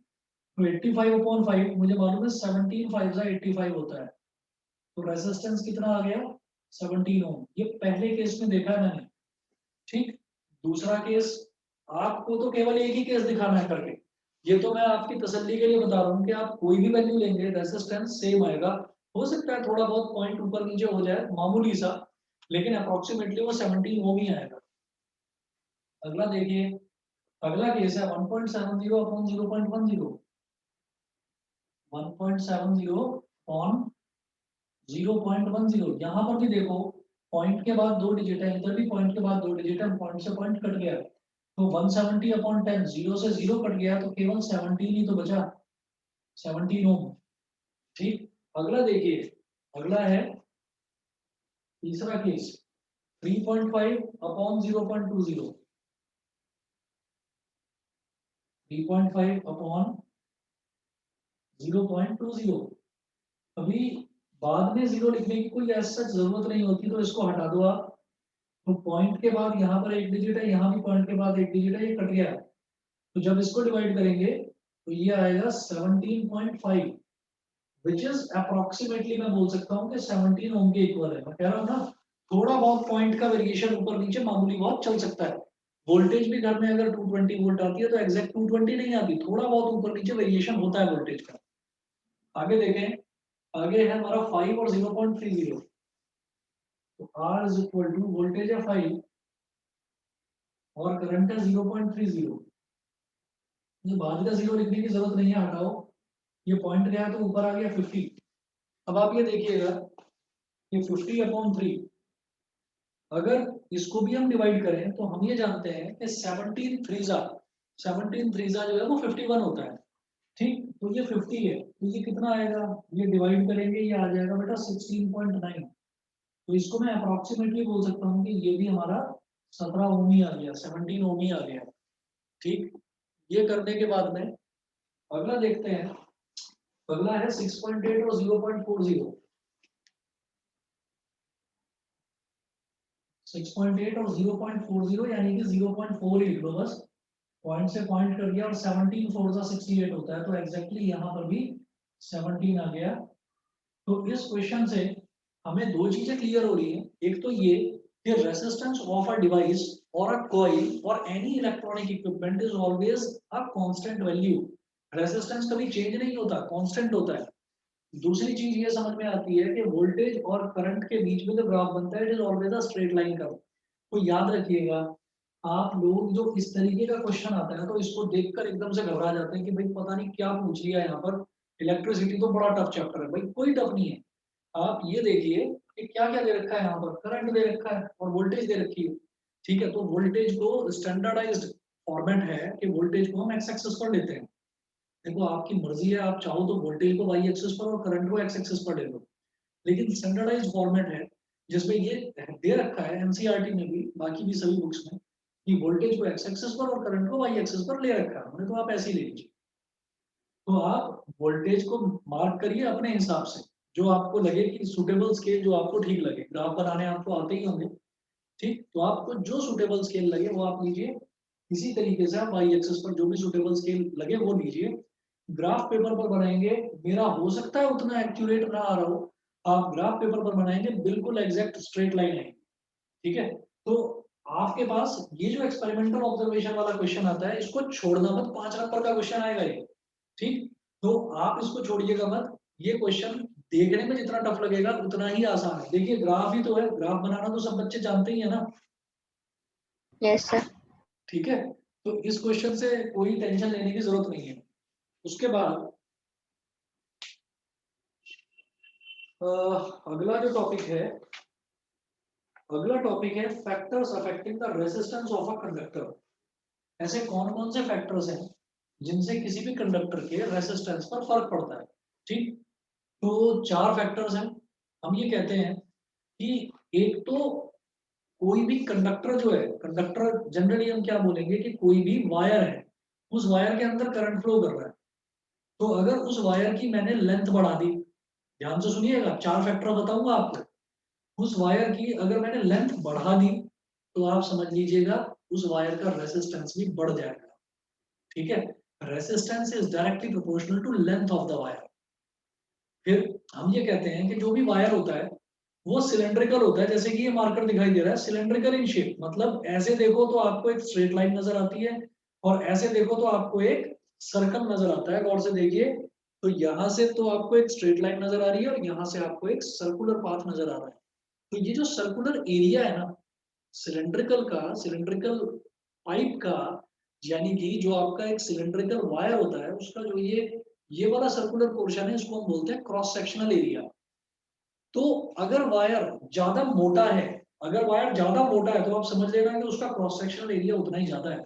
तो 85 अपॉन 5 मुझे मालूम है 17 5 85 होता है, तो रेजिस्टेंस कितना आ गया 17 ओम। ये पहले केस में देखा है मैंने। ठीक, दूसरा केस, आपको तो केवल एक ही केस दिखाना है करके, ये तो मैं आपकी तसल्ली के लिए बता रहा हूँ कि आप कोई भी वैल्यू लेंगे रेजिस्टेंस सेम आएगा। हो सकता है थोड़ा बहुत पॉइंट ऊपर नीचे हो जाए मामूली सा, लेकिन अप्रोक्सीमेटली वो 17 ओम ही आएगा। अगला देखिए, अगला केस है 1.70 अपॉन 0.10, 1.70 अपॉन 0.10। यहाँ पर भी देखो पॉइंट के बाद 2 डिजिट है, इधर भी पॉइंट के बाद 2 डिजिट है, पॉइंट से पॉइंट कट गया तो 170/10, 0 से 0 कट गया तो केवल 17 ही तो बचा, 17 ओम। ठीक, अगला देखिए, अगला है तीसरा केस 3.5/0.20, 3.5/0.20। अभी बाद में 0 लिखने की कोई ऐसा जरूरत नहीं होती, तो इसको हटा दो आप। तो पॉइंट के बाद यहाँ पर 1 डिजिट है, यहाँ भी पॉइंट के बाद 1 डिजिट है, ये कट गया। तो जब इसको डिवाइड करेंगे तो ये आएगा 17.5, विच इज अप्रोक्सीमेटली मैं बोल सकता हूँ कि 17 ओम के इक्वल है। मैं कह रहा हूँ ना, थोड़ा बहुत पॉइंट का वेरिएशन ऊपर नीचे मामूली बहुत चल सकता है। वोल्टेज भी घर में अगर 220 वोल्ट आती है तो एग्जैक्ट 220 नहीं आती, थोड़ा बहुत ऊपर नीचे वेरिएशन होता है वोल्टेज का। आगे देखें, आगे है हमारा 5 और 0.30। तो R is equal to voltage है 5 और करंट है 0.30। ये बाद का 0 लिखने की जरूरत नहीं है, हटाओ। ये पॉइंट गया तो ऊपर आ गया 50। अब आप ये देखिएगा कि 50/3, अगर इसको भी हम डिवाइड करें तो हम ये जानते हैं कि 17 जो है वो 51 होता है। ठीक, तो ये 50 है, तो ये कितना आएगा, ये डिवाइड करेंगे ये आ जाएगा बेटा 16.9। तो इसको मैं अप्रोक्सीमेटली बोल सकता हूँ कि ये भी हमारा 17 ओम ही आ गया, 17 ओम ही आ गया। ठीक, ये करने के बाद में अगला देखते हैं, अगला है 6.8 और 0.40। 6.8 और 0.40 यानी कि 0.4 ही लिख लो बस, पॉइंट से पॉइंट कर दिया और 17 4 सा 68 होता है, तो एग्जैक्टली यहाँ पर भी 17 आ गया। तो इस क्वेश्चन से हमें दो चीजें क्लियर हो रही हैं। एक तो ये कि रेजिस्टेंस ऑफ अ डिवाइस और अ कॉइल और any electronic equipment is always a constant value. Resistance कभी चेंज नहीं होता, कांस्टेंट होता है। दूसरी चीज ये समझ में आती है कि वोल्टेज और करंट के बीच में जो ग्राफ बनता है it is always a straight line curve. तो याद रखिएगा, आप लोग जो इस तरीके का क्वेश्चन आता है तो इसको देखकर एकदम से घबरा जाते हैं कि भाई पता नहीं क्या पूछ लिया यहाँ पर, इलेक्ट्रिसिटी तो बड़ा टफ चैप्टर है। भाई कोई टफ नहीं है, आप ये देखिए कि क्या क्या दे रखा है यहाँ पर, करंट दे रखा है और वोल्टेज दे रखी है। ठीक है, तो वोल्टेज को स्टैंडर्डाइज्ड फॉर्मेट है कि वोल्टेज को हम एक्स एक्सिस पर लेते हैं। देखो आपकी मर्जी है, आप चाहो तो वोल्टेज को वाई एक्सिस पर और करंट को एक्स एक्सिस पर ले लो, लेकिन स्टैंडर्डाइज्ड फॉर्मेट है जिसमें ये दे रखा है एनसीईआरटी में भी, बाकी भी सभी बुक्स में, कि वोल्टेज को एक्स एक्सिस पर और करंट को वाई एक्सिस पर ले रखा है हमने, तो आप ऐसे ही ले लीजिए। तो आप वोल्टेज को मार्क करिए अपने हिसाब से, जो आपको लगे कि सुटेबल स्केल, जो आपको ठीक लगे। ग्राफ बनाने आपको आते ही होंगे, ठीक, तो आपको जो सुटेबल स्केल लगे वो आप लीजिए। इसी तरीके से आप वाई एक्सिस पर जो भी सुटेबल स्केल लगे वो लीजिए। ग्राफ पेपर पर बनाएंगे, मेरा हो सकता है उतना एक्यूरेट ना आ रहा हो, आप ग्राफ पेपर पर बनाएंगे बिल्कुल एग्जैक्ट स्ट्रेट लाइन है। ठीक है, तो आपके पास ये जो एक्सपेरिमेंटल ऑब्जर्वेशन वाला क्वेश्चन आता है इसको छोड़ना मत, 5 नंबर का क्वेश्चन आएगा ये। ठीक, तो आप इसको छोड़िएगा मत, ये क्वेश्चन देखने में जितना टफ लगेगा उतना ही आसान है। देखिए ग्राफ ही तो है, ग्राफ बनाना तो सब बच्चे जानते ही है ना। Yes sir. ठीक है, तो इस क्वेश्चन से कोई टेंशन लेने की जरूरत नहीं है। उसके बाद अगला जो टॉपिक है, अगला टॉपिक है factors affecting the resistance of a conductor. ऐसे कौन कौन से फैक्टर्स हैं जिनसे किसी भी कंडक्टर के रेजिस्टेंस पर फर्क पड़ता है। ठीक, तो 4 फैक्टर्स हैं। हम ये कहते हैं कि एक तो कोई भी कंडक्टर जो है, कंडक्टर जनरली हम क्या बोलेंगे कि कोई भी वायर है, उस वायर के अंदर करंट फ्लो कर रहा है। तो अगर उस वायर की मैंने लेंथ बढ़ा दी, ध्यान से सुनिएगा, 4 फैक्टर बताऊंगा आपको। उस वायर की अगर मैंने लेंथ बढ़ा दी तो आप समझ लीजिएगा उस वायर का रेजिस्टेंस भी बढ़ जाएगा। ठीक है, resistance is directly proportional to length of the wire. फिर हम ये कहते हैं कि जो भी वायर होता है वो सिलेंड्रिकल होता है, जैसे कि ये मार्कर दिखाई दे रहा है, सिलेंड्रिकल इन शेप, मतलब ऐसे देखो तो आपको एक स्ट्रेट लाइन नजर आती है और ऐसे देखो तो आपको एक सर्कल नजर आता है। गौर से देखिए, तो यहाँ से तो आपको एक स्ट्रेट लाइन नजर आ रही है और यहाँ से आपको एक सर्कुलर पाथ नजर आ रहा है। तो ये जो सर्कुलर एरिया है ना सिलेंड्रिकल का, सिलेंड्रिकल पाइप का, यानी कि जो आपका एक सिलेंड्रिकल वायर होता है उसका जो ये वाला सर्कुलर पोर्शन है इसको हम बोलते हैं क्रॉस सेक्शनल एरिया। तो अगर वायर ज्यादा मोटा है अगर वायर ज्यादा मोटा है तो आप समझ लेना कि उसका क्रॉस सेक्शनल एरिया उतना ही ज्यादा है।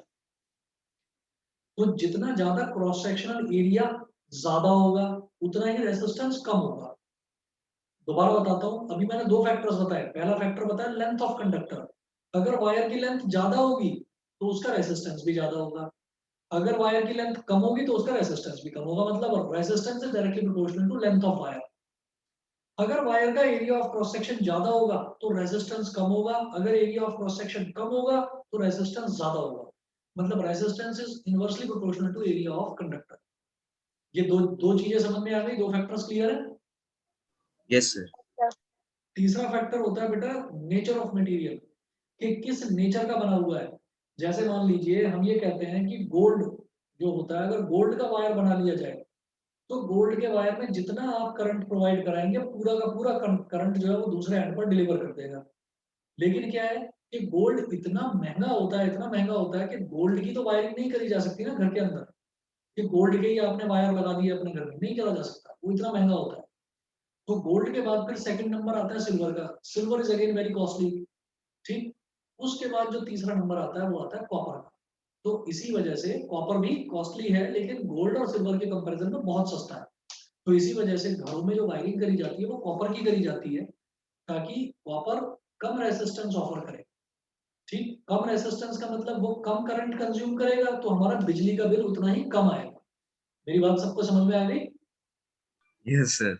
तो जितना ज्यादा क्रॉस सेक्शनल एरिया ज्यादा होगा उतना ही रेजिस्टेंस कम होगा। दोबारा बताता हूँ, अभी मैंने दो फैक्टर्स बताए। पहला फैक्टर बताया लेंथ ऑफ कंडक्टर, अगर वायर की लेंथ ज्यादा होगी तो उसका रेजिस्टेंस भी ज्यादा होगा, अगर वायर की लेंथ कम होगी तो उसका रेजिस्टेंस भी कम होगा। मतलब resistance is directly proportional to length of wire. अगर वायर का एरिया ऑफ क्रॉस सेक्शन ज्यादा होगा तो रेजिस्टेंस कम होगा, अगर एरिया ऑफ क्रॉस सेक्शन कम होगा तो रेजिस्टेंस ज्यादा होगा। मतलब resistance is inversely proportional to area of conductor. ये दो दो चीजें समझ में आ गई, दो फैक्टर्स क्लियर है। Yes sir. तीसरा फैक्टर होता है बेटा नेचर ऑफ मटेरियल, कि किस नेचर का बना हुआ है। जैसे मान लीजिए हम ये कहते हैं कि गोल्ड जो होता है, अगर गोल्ड का वायर बना लिया जाए तो गोल्ड के वायर में जितना आप करंट प्रोवाइड कराएंगे पूरा का पूरा करंट जो है वो दूसरे एंड पर डिलीवर कर देगा। लेकिन क्या है कि गोल्ड इतना महंगा होता है, इतना महंगा होता है कि गोल्ड की तो वायरिंग नहीं करी जा सकती ना घर के अंदर, कि गोल्ड के ही आपने वायर लगा दिए अपने घर में, नहीं करा जा सकता, वो इतना महंगा होता है। तो गोल्ड के बाद फिर सेकंड नंबर आता है सिल्वर का। Silver is again very costly, ठीक। उसके बाद जो तीसरा नंबर आता है वो आता है कॉपर का। तो इसी वजह से कॉपर भी कॉस्टली है लेकिन गोल्ड और सिल्वर के कंपैरिजन में बहुत सस्ता है। तो इसी वजह से घरों में जो वायरिंग करी जाती है वो कॉपर की करी जाती है, ताकि कॉपर कम रेजिस्टेंस ऑफर करे। ठीक, कम रेजिस्टेंस का मतलब वो कम करंट कंज्यूम करेगा तो हमारा बिजली का बिल उतना ही कम आएगा। मेरी बात सबको समझ में आ गई। Yes sir.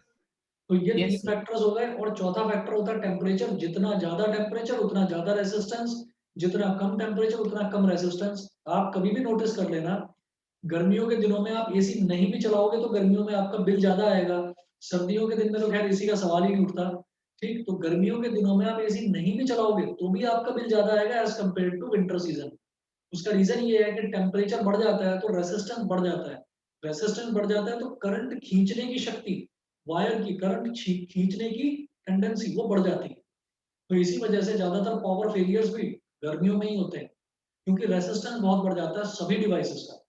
तो ये Yes, तीन sir. फैक्टर्स हो गए। और चौथा फैक्टर होता है टेम्परेचर। जितना ज्यादा टेम्परेचर उतना ज्यादा रेजिस्टेंस, जितना कम टेम्परेचर उतना कम रेजिस्टेंस। आप कभी भी नोटिस कर लेना, गर्मियों के दिनों में आप एसी नहीं भी चलाओगे तो गर्मियों में आपका बिल ज्यादा आएगा। सर्दियों के दिन में तो खैर एसी का सवाल ही नहीं उठता। ठीक, तो गर्मियों के दिनों में आप एसी नहीं भी चलाओगे तो भी आपका बिल ज्यादा आएगा as compared to winter season. उसका रीजन ये है कि टेम्परेचर बढ़ जाता है तो रेजिस्टेंस बढ़ जाता है। रेजिस्टेंस बढ़ जाता है तो करंट खींचने की शक्ति, वायर की करंट खींचने की टेंडेंसी वो बढ़ जाती है। तो इसी वजह से ज्यादातर पावर फेलियर्स भी गर्मियों में ही होते हैं, क्योंकि रेजिस्टेंस बहुत बढ़ जाता है सभी डिवाइसेस का।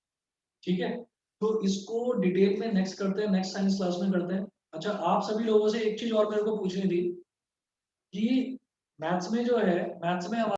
ठीक है, तो इसको डिटेल में नेक्स्ट करते हैं, नेक्स्ट साइंस क्लास में करते हैं। अच्छा, आप सभी लोगों से एक चीज और मेरे को पूछनी थी कि मैथ्स में जो है, मैथ्स में